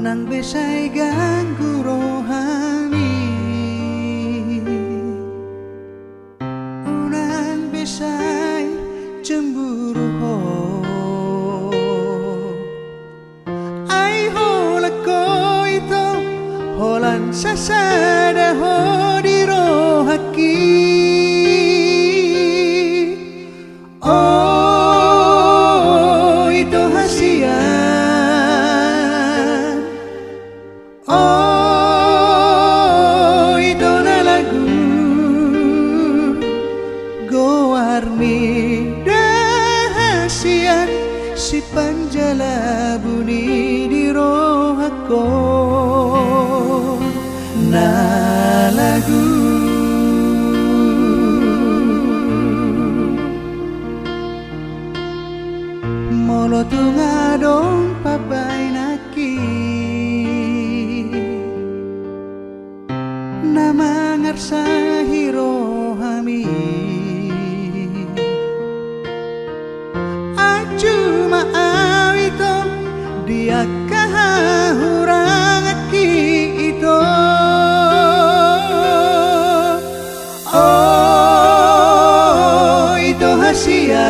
Unang besa'y ganggu rohani, unang besa'y cemburu ho. Ay hola ko ito, holan sasada ho di rohaki. Oh, ito hasian. Oh, ito na lagu gowarmi dahasian si panjala buni di rohako na lagu. Molo tunga dong papay naki na mangar sa hirohami. Aju maaw ito dia kahahurang aki ito. Oh, ito hasian.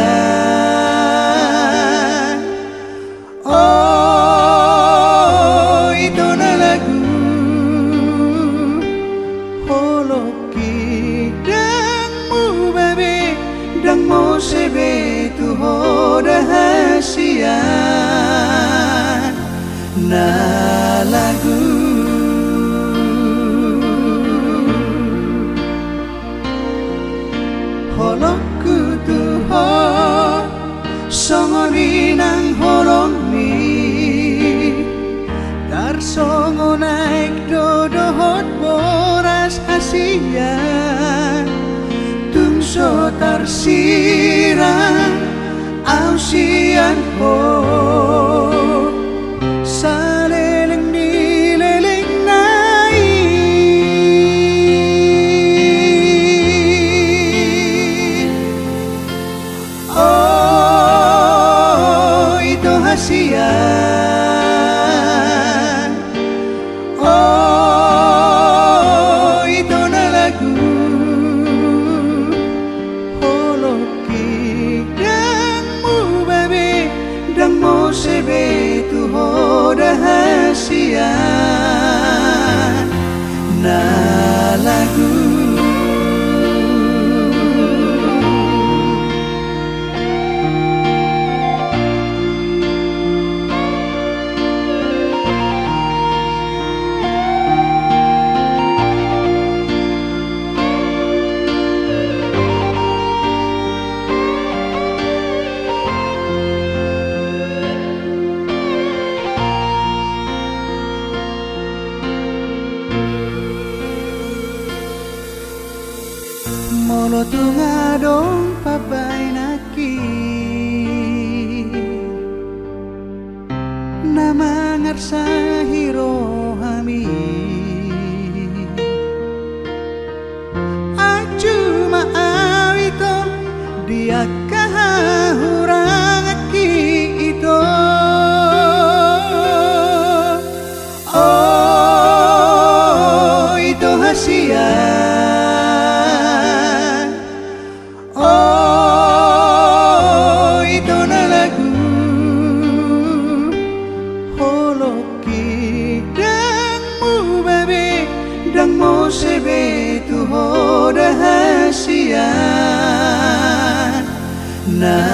Oh, ito na lagu holoki dang mu babe dang mo sebe tu hoda hasian na lagu. Holokku tu ho songoni nang holongmi tar songo naik dodohot boras hasian tungso tar sirang ausian ho saleleng nileleng nai. Oh, itu hasian. Oh, itu na lagu holoki dang mu babe dang mo sebe tu hoda hasian na lagu. Molo tunga dong papay naki na mangar sa hirohami. Aju maaw ito dia kahahurang aki ito. Oh, ito hasian. Oh, ito na lagu holoki dang mu babe dang mo sebe tu hoda hasian na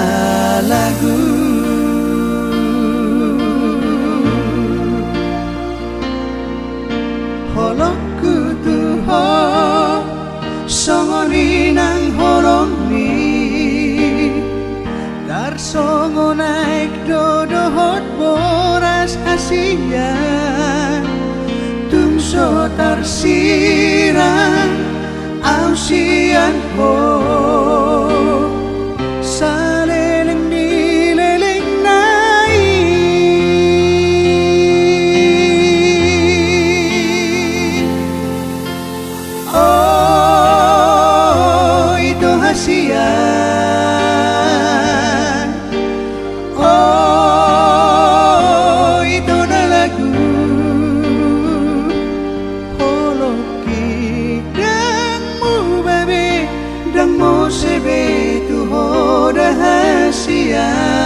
lagu. Holokku tu ho songoni nang holongmi tar songo naik dodohot boras hasian tungso tar sirang ausian ho saleleng nileleng nai. Oh, itu hasian. Oh, itu na lagu sia-sia.